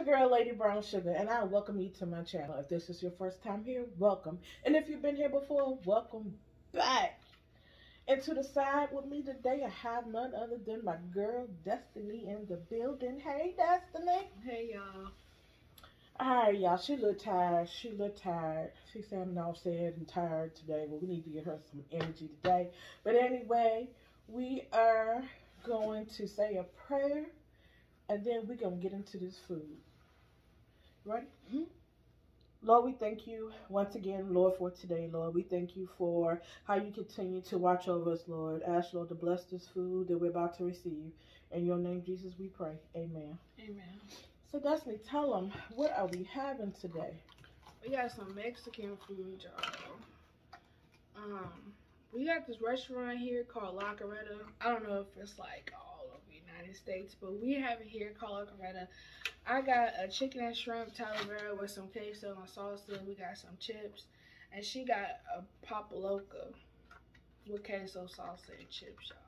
girl, Lady Brown Sugar, and I welcome you to my channel. If this is your first time here, welcome. And if you've been here before, welcome back. And to the side with me today, I have none other than my girl, Destiny, in the building. Hey, Destiny. Hey, y'all. Alright, y'all, she look tired. She said I'm all sad and tired today, but we need to get her some energy today. But anyway, we are going to say a prayer, and then we're going to get into this food. Ready? Mm-hmm. Lord, we thank you once again, Lord, for today, Lord. We thank you for how you continue to watch over us, Lord. Ask, Lord, to bless this food that we're about to receive. In your name, Jesus, we pray. Amen. Amen. So, Destiny, tell them, what are we having today? We got some Mexican food, y'all. We got this restaurant here called La Carreta. I don't know if it's like all over the United States, but we have it here called La Carreta. I got a chicken and shrimp talavera with some queso and salsa. We got some chips. And she got a papa loca with queso, salsa, and chips, y'all.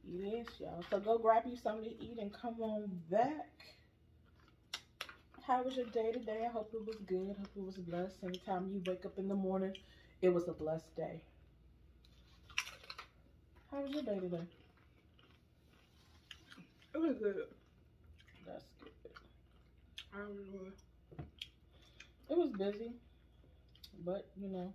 Yes, y'all. So go grab you something to eat and come on back. How was your day today? I hope it was good. I hope it was blessed. Anytime you wake up in the morning, it was a blessed day. How was your day today? It was good. That's good. I don't know. It was busy, but you know,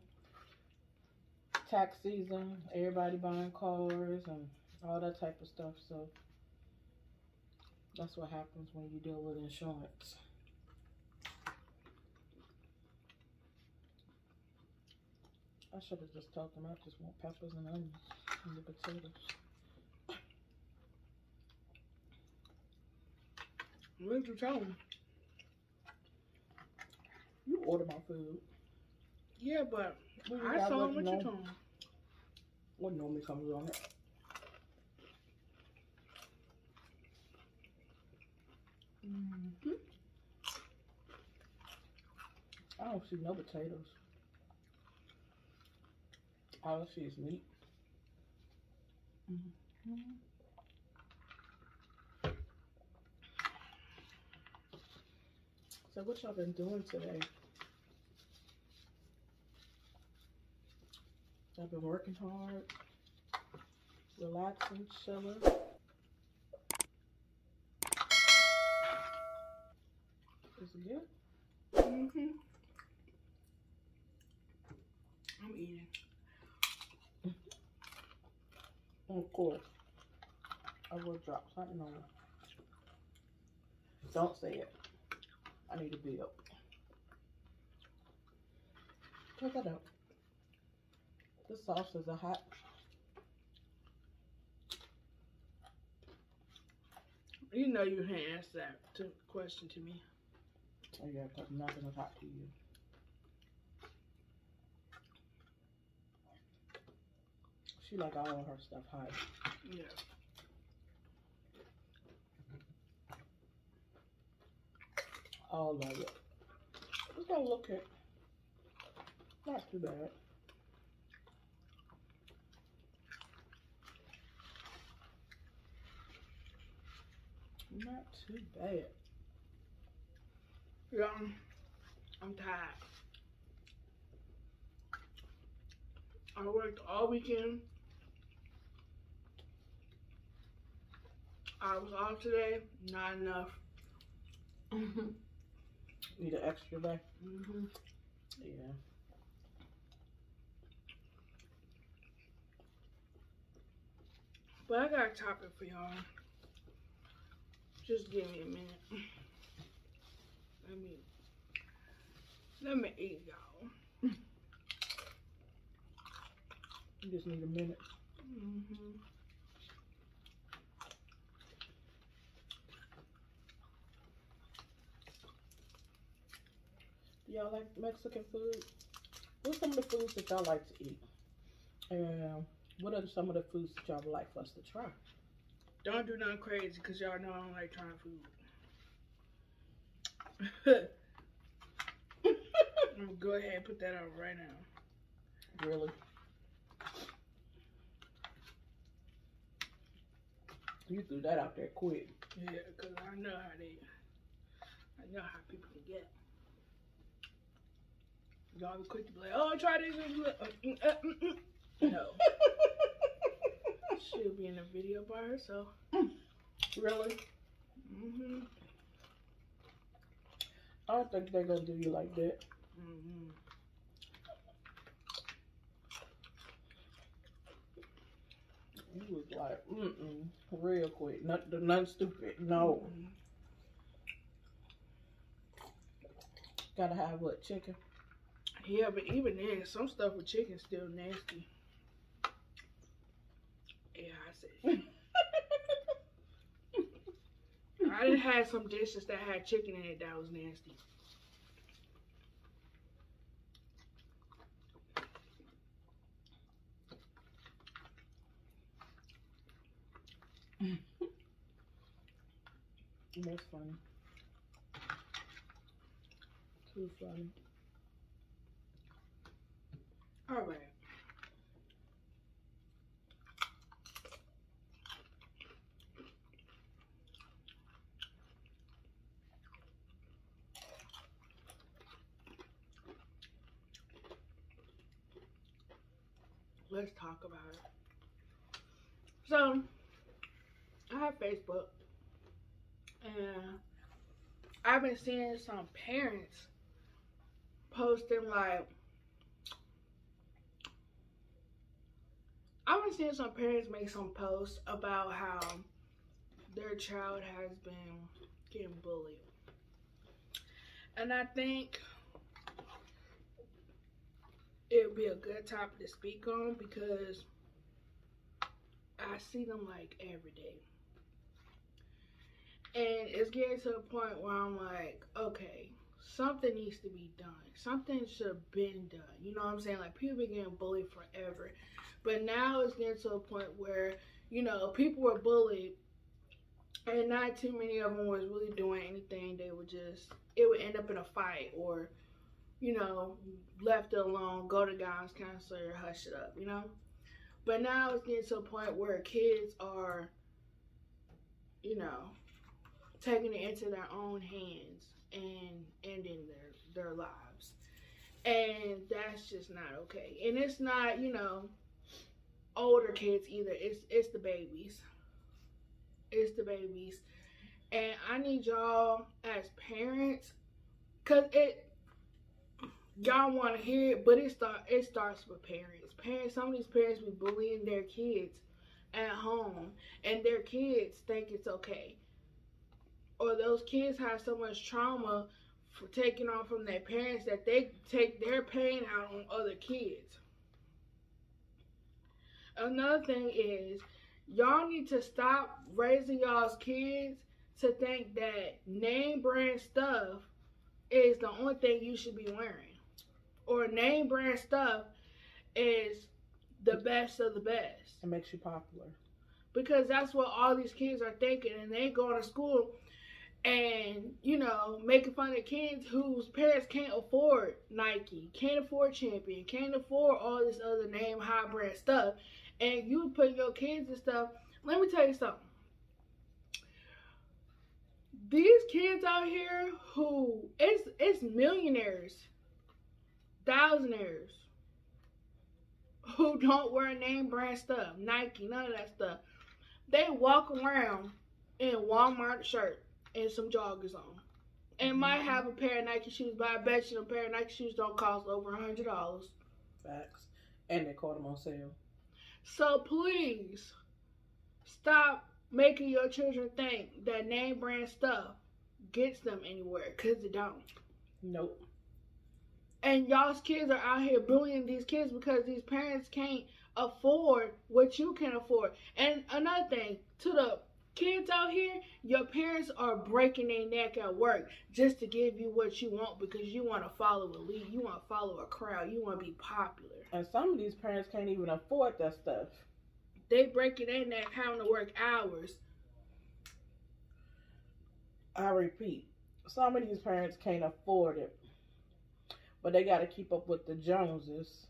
tax season, everybody buying cars and all that type of stuff. So that's what happens when you deal with insurance. I should have just told them I just want peppers and onions and the potatoes. What did you tell them? You order my food. Yeah, but I told them what you told them. What normally comes on it? Mm-hmm. I don't see no potatoes. All I see is meat. Mm-hmm. So what y'all been doing today? Y'all been working hard, relaxing, chilling. Is it good? Mm-hmm. I'm eating. Of course, I will drop something on it. Don't say it. I need a bill. Check that out. The sauces are hot. You know you can't answer that question to me. Oh yeah, because nothing is hot to you. She like all of her stuff hot. Yeah. All of it. It's gonna look it. Not too bad. Not too bad. Yeah, I'm tired. I worked all weekend. I was off today. Not enough. Need an extra day? Mm-hmm. Yeah. But I got a topic for y'all. Just give me a minute. Let me eat, y'all. You just need a minute. Mm-hmm. Do y'all like Mexican food? What's some of the foods that y'all like to eat? And what are some of the foods that y'all would like for us to try? Don't do nothing crazy, because y'all know I don't like trying food. I'm gonna go ahead and put that out right now. Really? You threw that out there quick. Yeah, because I know how they I know how people can get. Y'all be quick to be like, oh, try this. No. She'll be in a video by herself. Really? Mm-hmm. I don't think they're gonna do you like that. Mm-hmm. You was like, real quick. Nothing stupid. No. Mm-hmm. Gotta have what, chicken? Yeah, but even then, some stuff with chicken still nasty. Yeah, I said. I done had some dishes that had chicken in it that was nasty. That's funny. Too funny. All right. Let's talk about it. So, I have Facebook, and I've been seeing some parents posting like, I've been seeing some parents make some posts about how their child has been getting bullied. And I think it would be a good topic to speak on because I see them like every day. And it's getting to a point where I'm like, okay, something needs to be done. Something should have been done. You know what I'm saying? Like, people been getting bullied forever. But now it's getting to a point where, you know, people were bullied and not too many of them was really doing anything. They would just, it would end up in a fight or, you know, left it alone, go to guidance counselor, hush it up, you know? But now it's getting to a point where kids are, you know, taking it into their own hands and ending their lives. And that's just not okay. And it's not, you know, older kids either. It's the babies. It's the babies. And I need y'all as parents, cause y'all want to hear it, but it starts with parents. Some of these parents be bullying their kids at home, and their kids think it's okay. Or those kids have so much trauma for taking on from their parents that they take their pain out on other kids. Another thing is, y'all need to stop raising y'all's kids to think that name brand stuff is the only thing you should be wearing. Or name brand stuff is the best of the best. It makes you popular. Because that's what all these kids are thinking, and they go to school and, you know, making fun of kids whose parents can't afford Nike, can't afford Champion, can't afford all this other name high brand stuff. And you put your kids and stuff. Let me tell you something. These kids out here who, it's millionaires, thousandaires, who don't wear name brand stuff, Nike, none of that stuff. They walk around in a Walmart shirt and some joggers on. And might have a pair of Nike shoes, but I bet you a pair of Nike shoes don't cost over $100. Facts. And they caught them on sale. So please, stop making your children think that name brand stuff gets them anywhere, because it don't. Nope. And y'all's kids are out here bullying these kids because these parents can't afford what you can afford. And another thing, to the kids out here, your parents are breaking their neck at work just to give you what you want because you want to follow a lead, you want to follow a crowd, you want to be popular. And some of these parents can't even afford that stuff. They breaking their neck having to work hours. I repeat, some of these parents can't afford it, but they got to keep up with the Joneses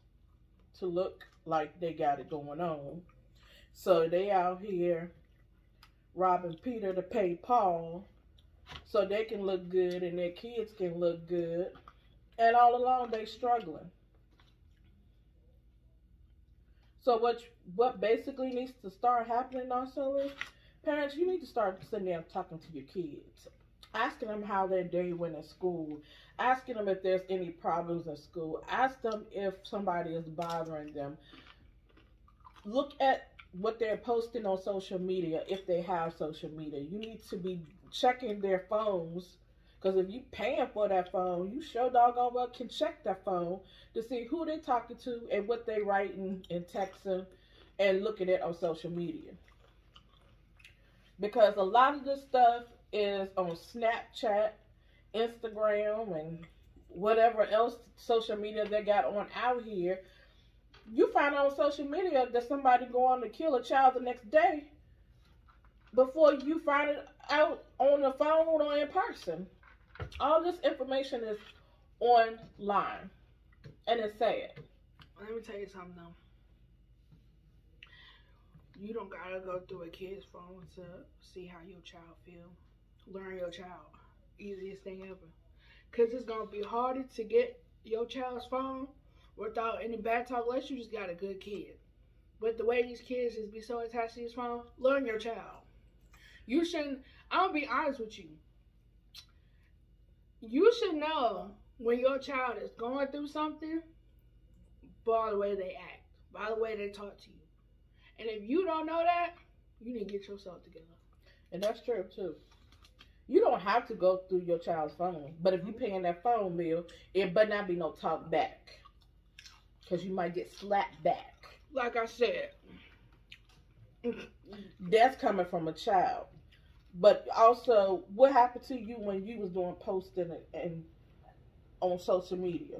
to look like they got it going on. So they out here robbing Peter to pay Paul so they can look good and their kids can look good. And all along they struggling. So what basically needs to start happening also is, parents, you need to start sitting there and talking to your kids. Asking them how their day went in school. Asking them if there's any problems in school. Ask them if somebody is bothering them. Look at what they're posting on social media, if they have social media. You need to be checking their phones, because if you paying for that phone, you sure doggone well can check that phone to see who they're talking to and what they writing and texting and looking at on social media. Because a lot of this stuff is on Snapchat, Instagram, and whatever else social media they got on out here. You find on social media that somebody going to kill a child the next day before you find it out on the phone or in person. All this information is online, and it's sad. Let me tell you something though. You don't gotta go through a kid's phone to see how your child feel. Learn your child. Easiest thing ever. Cause it's gonna be harder to get your child's phone without any bad talk, unless you just got a good kid. But the way these kids just be so attached to his phone, learn your child. You shouldn't. I'm gonna be honest with you. You should know when your child is going through something by the way they act, by the way they talk to you. And if you don't know that, you need to get yourself together. And that's true too. You don't have to go through your child's phone, but if you're paying that phone bill, it better not be no talk back, because you might get slapped back. Like I said, that's coming from a child. But also, what happened to you when you was doing posting and on social media?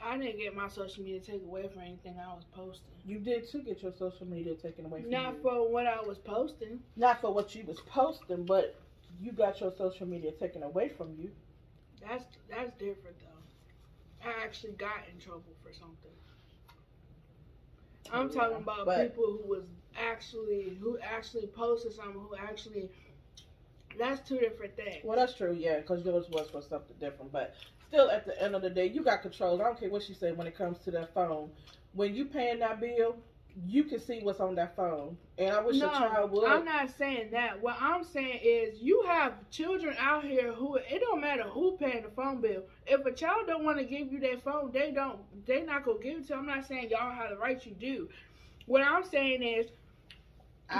I didn't get my social media taken away from anything I was posting. You did too get your social media taken away from you. Not for what I was posting. Not for what you was posting, but you got your social media taken away from you. That's different though. I actually got in trouble for something. I'm talking about people who actually posted something, that's two different things. Well, that's true, yeah, because yours was for something different, but still, at the end of the day, you got control. I don't care what she said when it comes to that phone. When you paying that bill, you can see what's on that phone. And I wish your child would. I'm not saying that. What I'm saying is you have children out here who, it don't matter who paying the phone bill. If a child don't want to give you their phone, they not going to give it to you. I'm not saying y'all have the right, you do. What I'm saying is,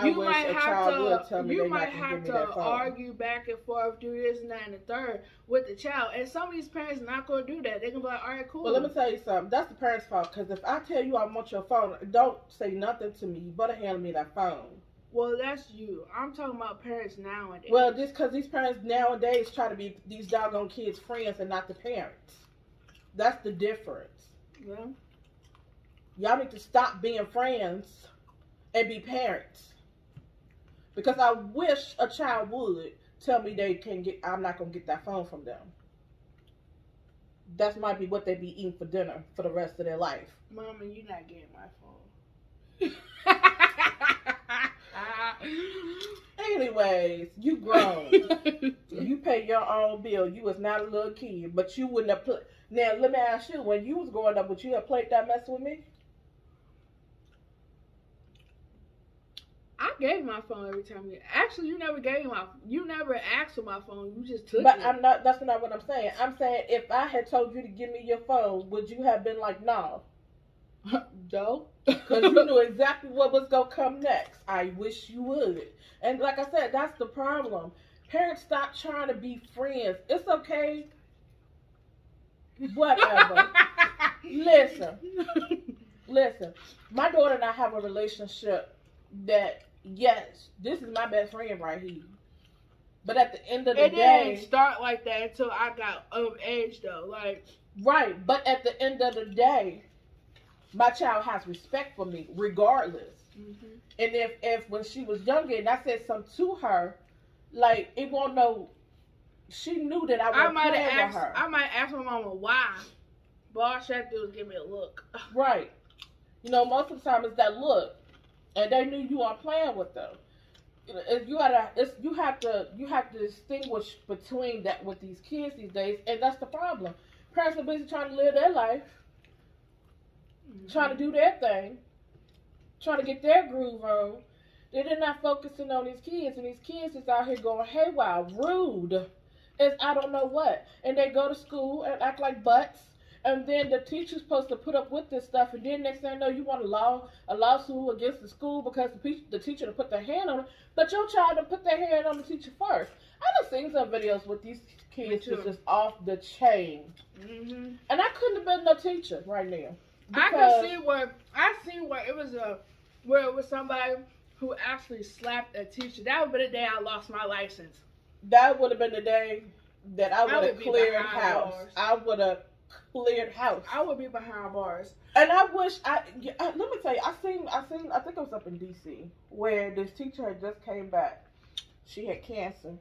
you might have to argue back and forth, do this and that and the third with the child. And some of these parents are not going to do that. They're going to be like, all right, cool. Well, let me tell you something. That's the parents' fault. Because if I tell you I want your phone, don't say nothing to me. You better hand me that phone. Well, that's you. I'm talking about parents nowadays. Well, because these parents nowadays try to be these doggone kids' friends and not the parents. That's the difference. Yeah. Y'all need to stop being friends and be parents. Because I wish a child would tell me I'm not going to get that phone from them. That might be what they be eating for dinner for the rest of their life. Mama, you're not getting my phone. Anyways, you grown. You pay your own bill. You was not a little kid, but you wouldn't have played. Now, let me ask you, when you was growing up, would you have played that mess with me? I gave my phone every time. Actually, you never asked for my phone. You just took it. But that's not what I'm saying. I'm saying if I had told you to give me your phone, would you have been like, no? No. Because you knew exactly what was going to come next. I wish you would. And like I said, that's the problem. Parents, stop trying to be friends. It's okay. Whatever. Listen. My daughter and I have a relationship that, yes, this is my best friend right here. But at the end of the day, it didn't start like that until I got of age, though. Right, but at the end of the day, my child has respect for me, regardless. Mm-hmm. And if when she was younger and I said something to her, it won't know. She knew that I wasn't playing with her. I might ask my mama why, but all she had to do was give me a look. Right. Most of the time it's that look. And they knew you weren't playing with them. you have to distinguish between that with these kids these days, and that's the problem. Parents are busy trying to live their life, trying to do their thing, trying to get their groove on. They're not focusing on these kids, and these kids is out here going haywire, rude as I don't know what, and they go to school and act like butts. And then the teacher's supposed to put up with this stuff, and then next thing you know, you want a lawsuit against the school because the teacher to put their hand on it, but your child to put their hand on the teacher first. I done seen some videos with these kids just off the chain, and I couldn't have been no teacher right now. I see where it was somebody who actually slapped a teacher. That would be the day I lost my license. That would have been the day that I would have cleared house. I would have cleared house. I would be behind bars. And I wish let me tell you, I think it was up in DC where this teacher had just came back. She had cancer,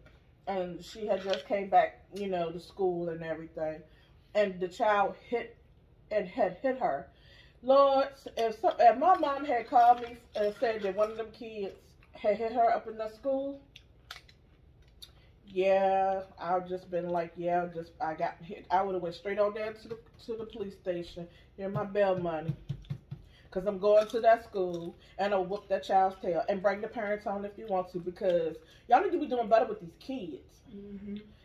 and she had just came back, to school and everything, and the child had hit her. Lord, if my mom had called me and said that one of them kids had hit her up in the school, yeah, I've just been like, I got hit. I would have went straight on down to the police station. Here's my bail money, because I'm going to that school, and I'll whoop that child's tail and bring the parents on if you want to, because y'all need to be doing better with these kids.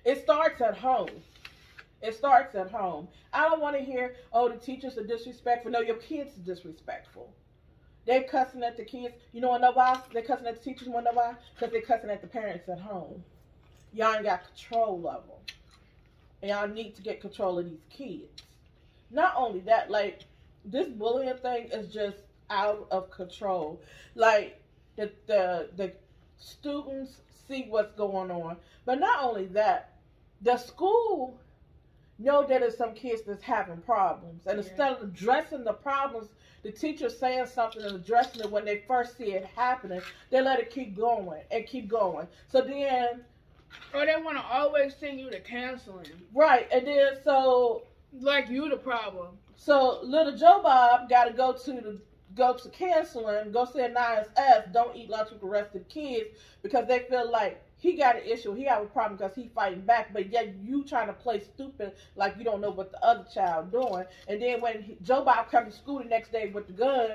It starts at home. It starts at home. I don't want to hear, oh, the teachers are disrespectful. No, your kids are disrespectful. They're cussing at the kids. You know why? They're cussing at the teachers. You know why? Because they're cussing at the parents at home. Y'all ain't got control of them. And y'all need to get control of these kids. Not only that, like, this bullying thing is just out of control. Like, the students see what's going on. But not only that, the school know that there's some kids that's having problems. And instead of addressing the problems, the teacher saying something and addressing it when they first see it happening, they let it keep going and keep going. So then... Or they want to always send you to counseling. Right, and then so... Like you the problem. So little Joe Bob got to go to counseling, go say a nice ass, don't eat lunch with the rest of the kids, because they feel like he got an issue, he have a problem because he fighting back, but yet you trying to play stupid like you don't know what the other child doing. And then when Joe Bob comes to school the next day with the gun,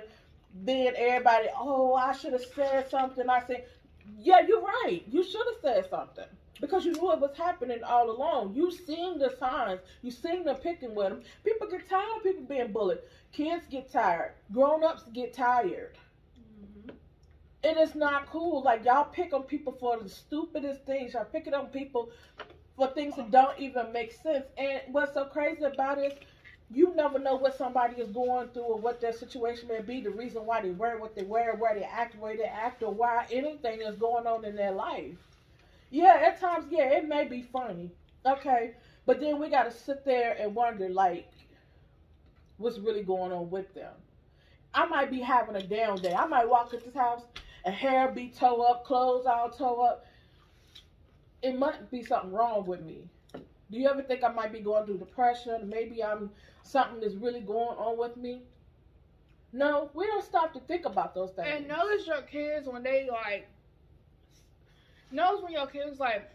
then everybody, oh, I should have said something. I said, yeah, you're right. You should have said something. Because you knew it was happening all along. You seen the signs. You seen them picking with them. People get tired of people being bullied. Kids get tired. Grown-ups get tired. It is not cool. Like, y'all pick on people for the stupidest things. Y'all picking on people for things that don't even make sense. And what's so crazy about it is you never know what somebody is going through or what their situation may be, the reason why they wear what they wear, where they act the way they act, or why anything is going on in their life. Yeah, at times, it may be funny. Okay. But then we got to sit there and wonder, like, what's really going on with them. I might be having a down day. I might walk at this house and hair be toe up, clothes all toe up. It might be something wrong with me. Do you ever think I might be going through depression? Maybe something is really going on with me? No, we don't stop to think about those things. And notice your kids when they, like, knows when your kids, like,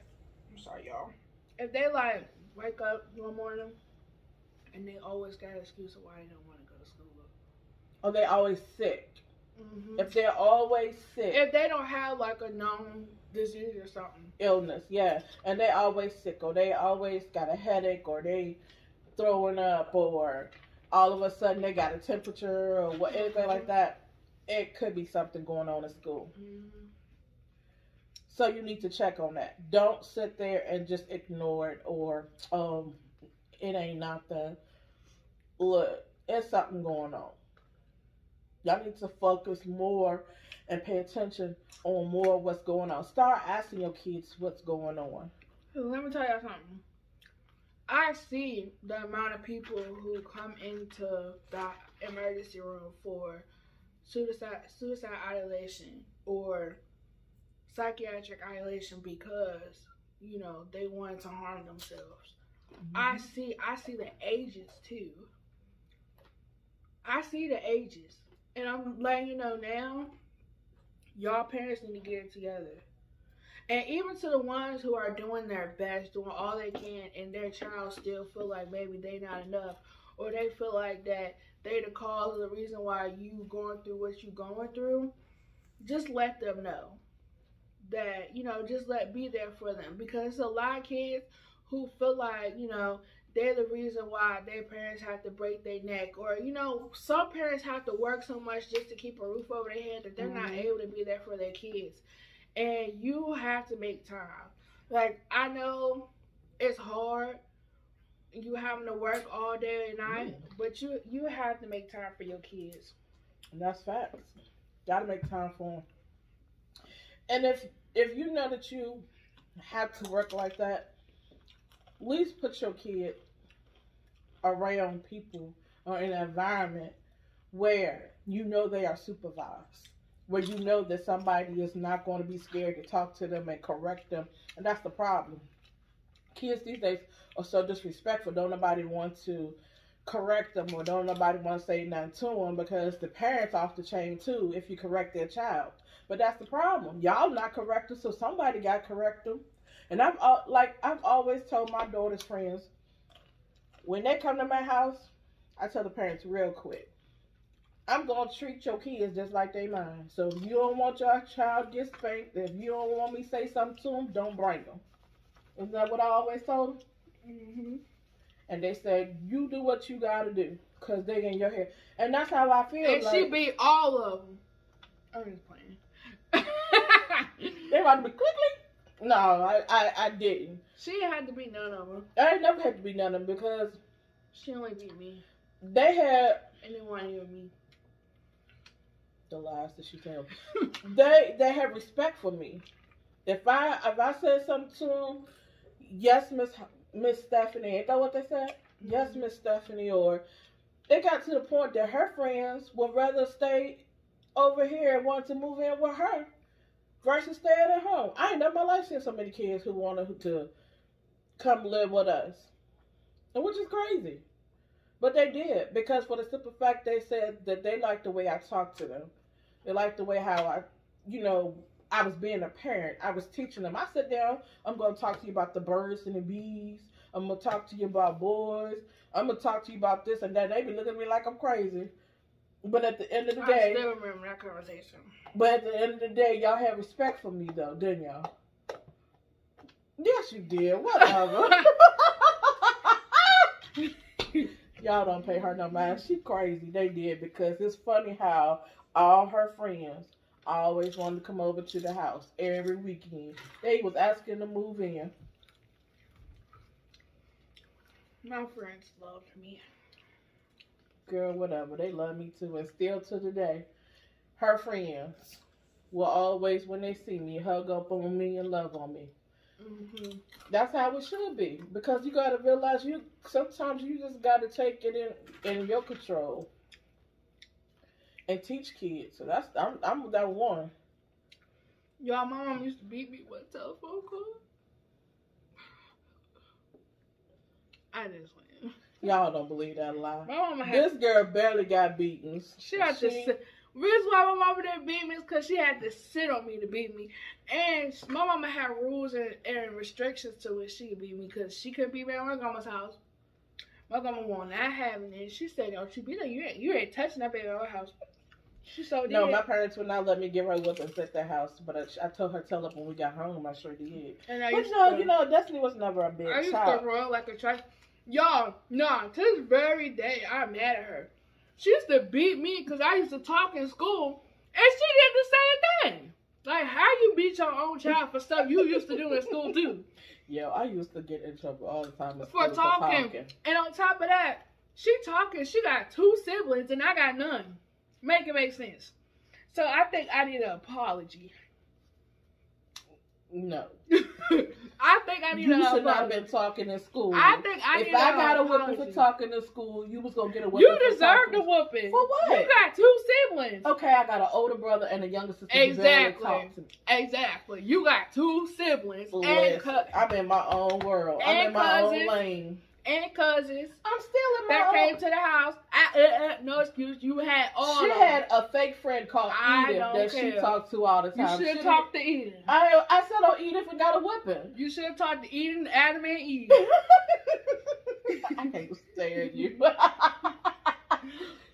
I'm sorry, y'all. If they, like, wake up one morning and they always got an excuse of why they don't want to go to school. Or they always sick. If they're always sick. If they don't have, like, a known disease or something. Illness, yeah. And they always sick, or they always got a headache, or they throwing up, or all of a sudden they got a temperature, or anything like that. It could be something going on in school. So you need to check on that. Don't sit there and just ignore it, or it ain't nothing. Look, there's something going on. Y'all need to focus more and pay attention on more of what's going on. Start asking your kids what's going on. Let me tell you something. I see the amount of people who come into the emergency room for suicide ideation or psychiatric ideation because, they wanted to harm themselves. I see the ages too. I see the ages. And I'm letting you know now, y'all parents need to get it together. And even to the ones who are doing their best, doing all they can, and their child still feel like maybe they not enough, or they feel like that they the cause of the reason why you going through what you going through, just let them know that, you know, just be there for them. Because a lot of kids who feel like, you know, they're the reason why their parents have to break their neck, or, you know, some parents have to work so much just to keep a roof over their head that they're not able to be there for their kids. And you have to make time. Like, I know it's hard, you having to work all day and night, but you have to make time for your kids. And that's facts. Gotta make time for them. And if you know that you have to work like that, at least put your kid around people or in an environment where you know they are supervised, where you know that somebody is not going to be scared to talk to them and correct them. And that's the problem. Kids these days are so disrespectful. Don't nobody want to correct them, or don't nobody want to say nothing to them, because the parents off the chain too if you correct their child. But that's the problem. Y'all not correcting, so somebody got to correct them. And I've always told my daughter's friends, when they come to my house, I tell the parents real quick, I'm going to treat your kids just like they mine. So if you don't want your child to get spanked, if you don't want me to say something to them, don't bring them. Isn't that what I always told them? Mm-hmm. And they said, you do what you got to do, because they in your head. And that's how I feel. And she beat all of them. I'm just playing. They about to be quickly. No, I didn't. She had to beat none of them. I ain't never had to beat none of them, because she only beat me. They had. And they wanted to me. The lies that she told. They had respect for me. If I said something to them, yes, Miss Stephanie, ain't that what they said? Mm-hmm. Yes, Miss Stephanie. Or it got to the point that her friends would rather stay over here and want to move in with her versus staying at home. I ain't never in my life seen so many kids who wanted to come live with us, and which is crazy. But they did, because for the simple fact they said that they liked the way I talked to them. They liked the way how I was being a parent. I was teaching them. I sit down, I'm going to talk to you about the birds and the bees. I'm going to talk to you about boys. I'm going to talk to you about this and that. They be looking at me like I'm crazy. But at the end of the day... I still remember that conversation. But at the end of the day, y'all had respect for me, though, didn't y'all? Yes, you did. Whatever. Y'all don't pay her no mind. She crazy. They did, because it's funny how all her friends always wanted to come over to the house every weekend. They was asking to move in. My friends loved me. Girl, whatever. They love me too. And still to today, her friends will always, when they see me, hug up on me and love on me. Mm-hmm. That's how it should be. Because you got to realize sometimes you just got to take it in your control. And teach kids. So I'm that one. Y'all, my mom used to beat me with a telephone call. I just went. Y'all don't believe that lie. My mama this girl barely got beaten. She had to sit. The reason why my mama didn't beat me is because she had to sit on me to beat me. And my mama had rules and restrictions to it. She could beat me because she couldn't beat me at my grandma's house. My grandma was not having it. She said, "Don't you beat her? You ain't touching that baby at our house." She so did. No, my parents would not let me give her whippings at their house, but I told her tell up when we got home. I sure did. And but Destiny was never a big child. I used to run like a trash. Y'all, nah, to this very day, I'm mad at her. She used to beat me because I used to talk in school, and she did the same thing. Like, how you beat your own child for stuff you used to do in school too? Yo, I used to get in trouble all the time for talking. And on top of that, she got 2 siblings, and I got none. Make it make sense. So I think I need an apology. No. I think I need an apology. You should not have been talking in school. I think I need an apology. If I got a whooping for talking in school, you was going to get a whooping for talking. You deserved a whooping. For what? You got 2 siblings. Okay, I got an older brother and a younger sister. Exactly. You got 2 siblings. And I'm in my own world. I'm in my own lane. and cousins. I'm still in my That own. came to the house. No excuse. You had all. She of had them. a fake friend called I Edith don't that care. she talked to all the You time. should have talked to Eden. I said, oh, Edith and got a whipping. You should have talked to Eden, Adam, and Eve. I can't stand you.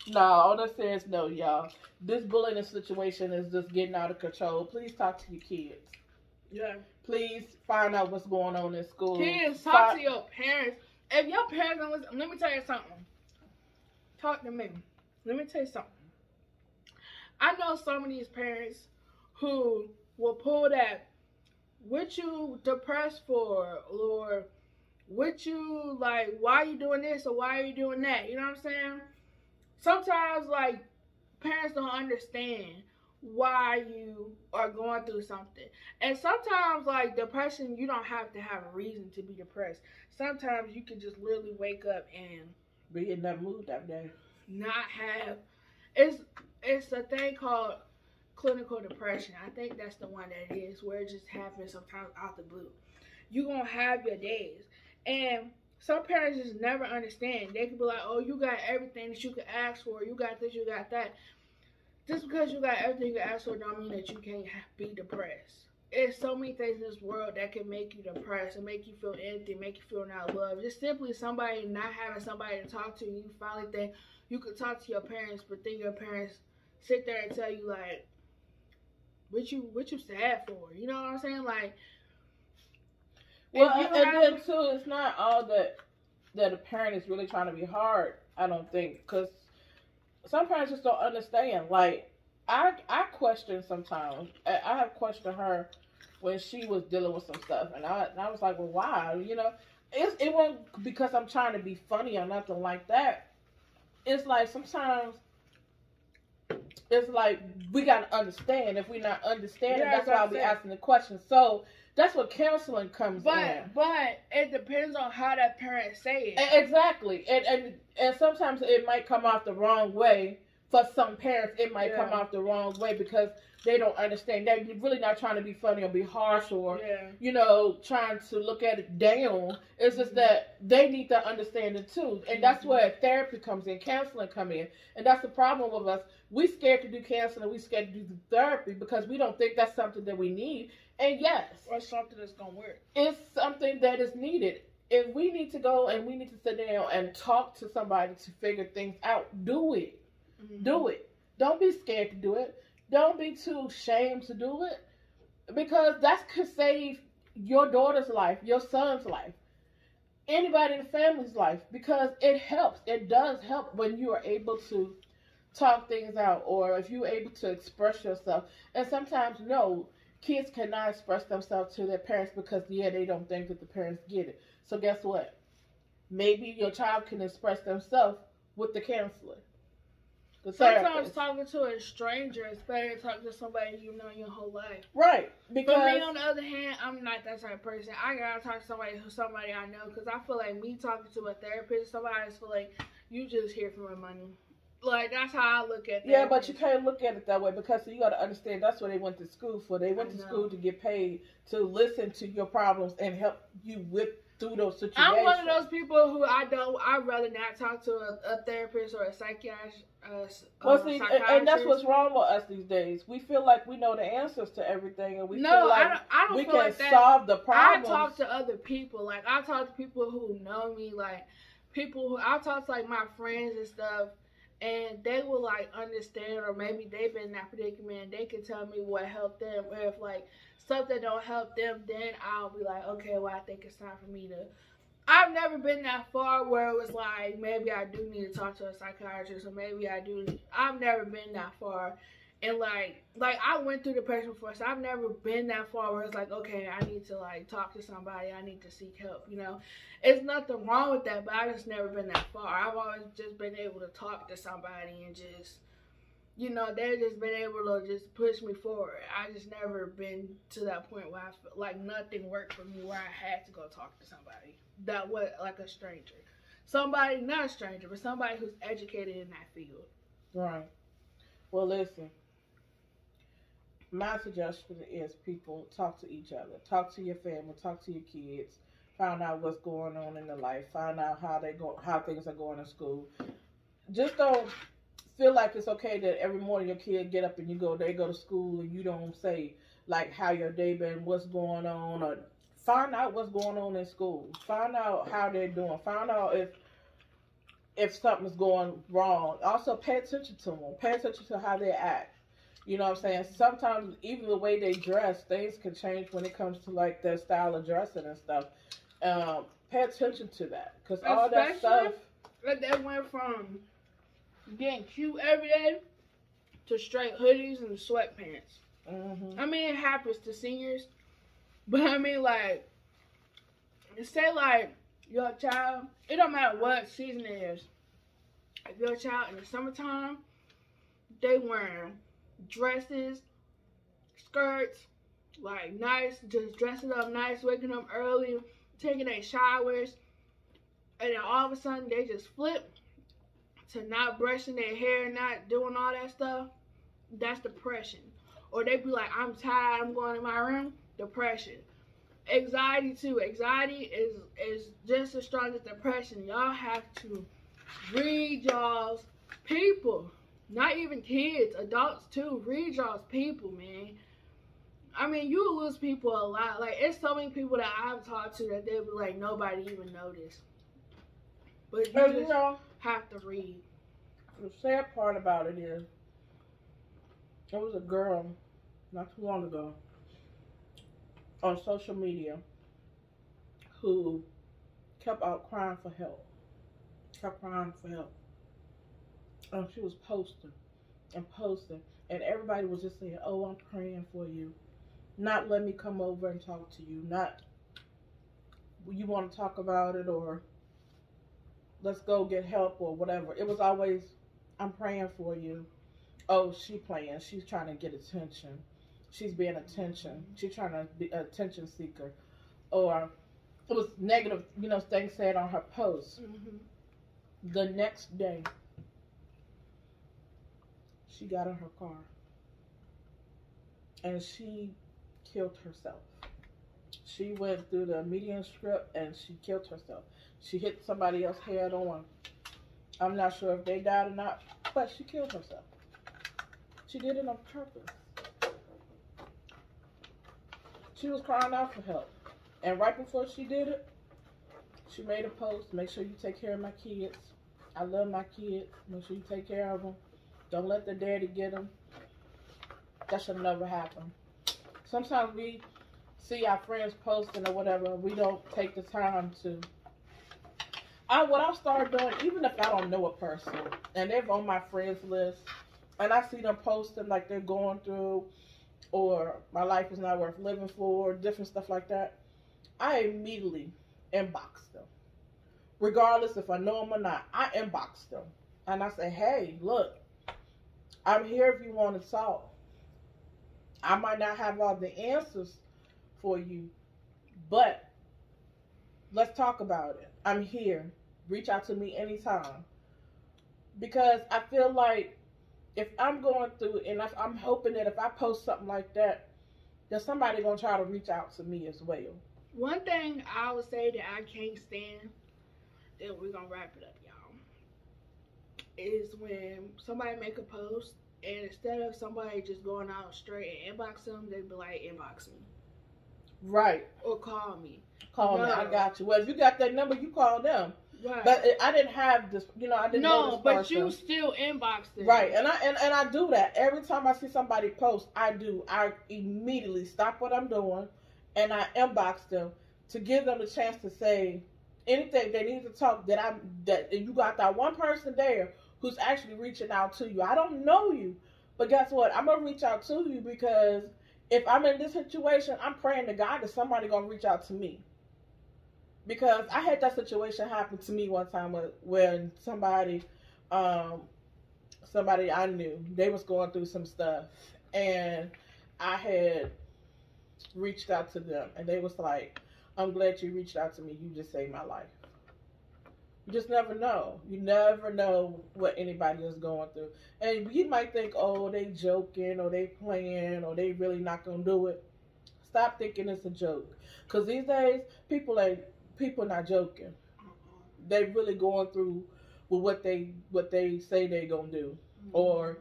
No, on a serious note, y'all. This bullying situation is just getting out of control. Please talk to your kids. Yeah. Please find out what's going on in school. Kids, talk to your parents. If your parents don't listen, let me tell you something. Talk to me. Let me tell you something. I know some of these parents who will pull that, what you depressed for, or what you, like, why you doing this or why are you doing that? You know what I'm saying? Sometimes, like, parents don't understand why you are going through something. And sometimes, like, depression, you don't have to have a reason to be depressed. Sometimes you can just literally wake up and be in that mood that day. Not have, it's a thing called clinical depression. I think that's the one that it is, where it just happens sometimes out the blue. You're going to have your days. And some parents just never understand. They can be like, oh, you got everything that you could ask for. You got this, you got that. Just because you got everything you can ask for don't mean that you can't be depressed. There's so many things in this world that can make you depressed and make you feel empty, make you feel not loved. Just simply somebody not having somebody to talk to. You finally think you could talk to your parents, but then your parents sit there and tell you, like, what you sad for? You know what I'm saying? Like, well, and then too, it's not all that a parent is really trying to be hard. I don't think, because some parents just don't understand. Like, I question sometimes. I have questioned her when she was dealing with some stuff, and I was like, well, why? You know, it wasn't because I'm trying to be funny or nothing like that. It's like sometimes it's like we gotta understand. If we're not understanding, that's why we asking the question. So that's what counseling comes in. But it depends on how that parent say it. Exactly, and sometimes it might come off the wrong way. For some parents, it might come off the wrong way because they don't understand. They're really not trying to be funny or be harsh or, you know, trying to look at it down. It's just that they need to understand it too. And that's where therapy comes in, counseling come in. And that's the problem with us. We scared to do counseling. We scared to do therapy because we don't think that's something that we need. And yes. Or something that's going to work. It's something that is needed. If we need to go and we need to sit down and talk to somebody to figure things out, do it. Do it. Don't be scared to do it. Don't be too ashamed to do it. Because that could save your daughter's life, your son's life, anybody in the family's life. Because it helps. It does help when you are able to talk things out or if you're able to express yourself. And sometimes, no, kids cannot express themselves to their parents because, they don't think that the parents get it. So guess what? Maybe your child can express themselves with the counselor. Sometimes talking to a stranger is better than talking to somebody you know your whole life. Right. Because for me, on the other hand, I'm not that type of person. I gotta talk to somebody I know, because I feel like me talking to a therapist, somebody I just feel like you just here for my money. Like, that's how I look at it. Yeah, but you can't look at it that way because you got to understand that's what they went to school for. They went to school to get paid to listen to your problems and help you whip through those situations. I'm one of those people who I'd rather not talk to a therapist or a psychiatrist. And that's what's wrong with us these days. We feel like we know the answers to everything, and we feel like I don't we feel can like that. solve the problems. I talk to other people. Like, I talk to people who know me. Like, people who I talk to, like my friends and stuff, and they will like understand, or maybe they've been in that predicament. And they can tell me what helped them. Or if like stuff that don't help them, then I'll be like, okay, well, I think it's time for me to. I've never been that far where it was like, maybe I do need to talk to a psychiatrist, or maybe I do. I've never been that far. And like I went through depression before, so I've never been that far where it's like, okay, I need to like talk to somebody, I need to seek help, you know. It's nothing wrong with that, but I've just never been that far. I've always just been able to talk to somebody and just, you know, they've just been able to just push me forward. I just never been to that point where I feel like nothing worked for me, where I had to go talk to somebody that was like a stranger. Somebody, not a stranger, but somebody who's educated in that field. Right. Well, listen. My suggestion is people talk to each other. Talk to your family. Talk to your kids. Find out what's going on in their life. Find out how things are going in school. Just don't feel like it's okay that every morning your kid get up and they go to school and you don't say like how your day been, what's going on, or find out what's going on in school. Find out how they're doing. Find out if something's going wrong. Also pay attention to them. Pay attention to how they act. You know what I'm saying? Sometimes even the way they dress, things can change when it comes to like their style of dressing and stuff. Pay attention to that, because all that stuff. Like that went from getting cute every day to straight hoodies and sweatpants. Mm-hmm. I mean, it happens to seniors, but I mean, like, say like your child, it don't matter what season it is. If your child in the summertime, they wearing dresses, skirts, like nice, just dressing up nice, waking up early, taking their showers, and then all of a sudden they just flip to not brushing their hair, not doing all that stuff. That's depression. Or they be like, I'm tired, I'm going in my room. Depression. Anxiety too. Anxiety is just as strong as depression. Y'all have to read y'all's people. Not even kids, adults too. Read y'all's people, man. I mean, you lose people a lot. Like, it's so many people that I've talked to that they be like, nobody even noticed. But you just have to read. The sad part about it is, there was a girl not too long ago on social media who kept out crying for help. Kept crying for help. And she was posting and posting. And everybody was just saying, oh, I'm praying for you. Not let me come over and talk to you. Not, you want to talk about it, or let's go get help, or whatever. It was always, I'm praying for you. Oh, she playing. She's trying to get attention. She's being attention. She's trying to be an attention seeker. Or it was negative, things said on her post. Mm-hmm. The next day, she got in her car and she killed herself. She went through the median strip and she killed herself. She hit somebody else head on. I'm not sure if they died or not, but she killed herself. She did it on purpose. She was crying out for help. And right before she did it, she made a post, make sure you take care of my kids. I love my kids. Make sure you take care of them. Don't let the daddy get them. That should never happen. Sometimes we see our friends posting or whatever, we don't take the time to. What I've started doing, even if I don't know a person and they're on my friends list, and I see them posting like they're going through, or my life is not worth living for, different stuff like that, I immediately inbox them. Regardless if I know them or not, I inbox them. And I say, hey, look, I'm here if you want to talk. I might not have all the answers for you, but let's talk about it. I'm here. Reach out to me anytime. Because I feel like if I'm going through, and if I'm hoping that if I post something like that, there's somebody going to try to reach out to me as well. One thing I would say that I can't stand, then we're going to wrap it up, y'all, is when somebody make a post, and instead of somebody just going out straight and inbox them, they be like, inbox me. Right. Or call me. Call me, I got you. Well, if you got that number, you call them. Right. But I didn't have this, I didn't know this person. No, but you still inbox them. Right, and I do that. Every time I see somebody post, I immediately stop what I'm doing, and I inbox them to give them the chance to say anything they need to talk, that you got that one person there who's actually reaching out to you. I don't know you, but guess what? I'm going to reach out to you, because if I'm in this situation, I'm praying to God that somebody going to reach out to me. Because I had that situation happen to me one time when somebody I knew, they was going through some stuff, and I had reached out to them, and they was like, I'm glad you reached out to me. You just saved my life. You just never know. You never know what anybody is going through. And you might think, oh, they joking, or they playing, or they really not going to do it. Stop thinking it's a joke. Because these days, people ain't people not joking. They really going through with what they say they gonna do, or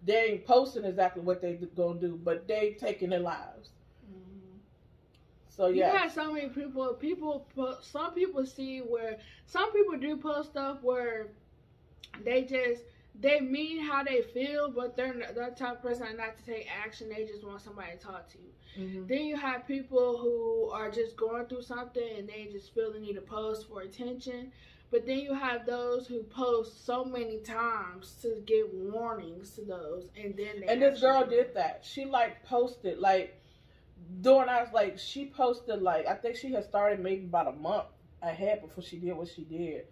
they ain't posting exactly what they gonna do, but they taking their lives. So yeah, you got so many people. Some people see where some people do post stuff where they mean how they feel, but they're the type of person not to take action. They just want somebody to talk to. Then you have people who are just going through something and they just feel the need to post for attention. But then you have those who post so many times to get warnings to those, and then this girl did that. She like posted like during she posted like I think she had started maybe about a month ahead before she did what she did.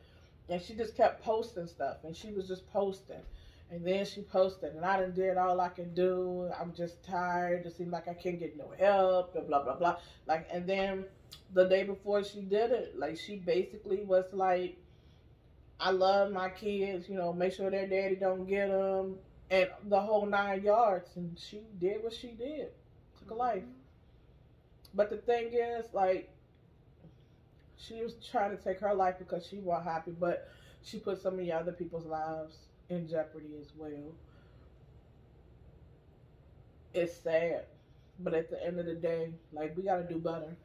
And she just kept posting stuff, and she was just posting. And then she posted, and I done did all I can do. I'm just tired. It seems like I can't get no help, and blah, blah, blah. Like, and then the day before she did it, like, she basically was like, I love my kids, you know, make sure their daddy don't get them, and the whole 9 yards. And she did what she did. Took a life. But the thing is, like, she was trying to take her life because she was happy, but she put so many other people's lives in jeopardy as well. It's sad, but at the end of the day, like, we got to do better.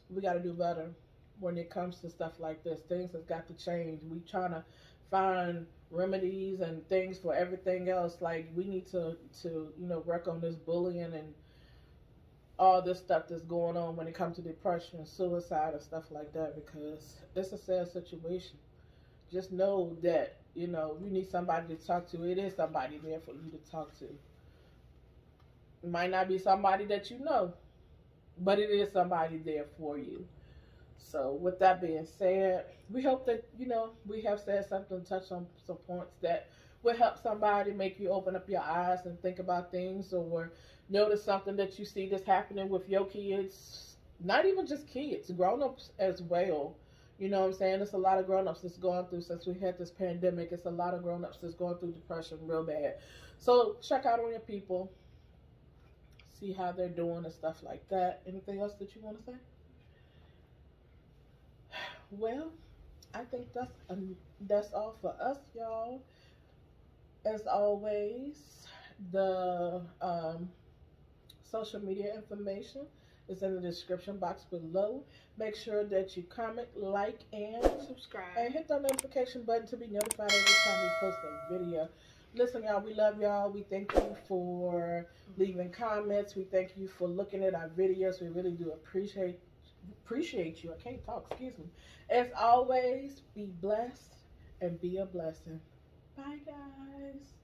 We got to do better when it comes to stuff like this. Things have got to change. We trying to find remedies and things for everything else. Like, we need to you know, work on this bullying and all this stuff that's going on when it comes to depression and suicide and stuff like that, because it's a sad situation. Just know that, you know, you need somebody to talk to. It is somebody there for you to talk to. It might not be somebody that you know, but it is somebody there for you. So with that being said, we hope that, you know, we have said something, touched on some points that will help somebody, make you open up your eyes and think about things, or notice something that you see that's happening with your kids. Not even just kids, grown-ups as well. You know what I'm saying? There's a lot of grown-ups that's going through, since we had this pandemic, it's a lot of grown-ups that's going through depression real bad. So check out on your people, see how they're doing and stuff like that. Anything else that you want to say? Well, I think that's all for us, y'all. As always, the social media information is in the description box below. Make sure that you comment, like, and subscribe, and hit that notification button to be notified every time we post a video. Listen, y'all, we love y'all. We thank you for leaving comments. We thank you for looking at our videos. We really do appreciate you. I can't talk, excuse me. As always, be blessed and be a blessing. Bye, guys.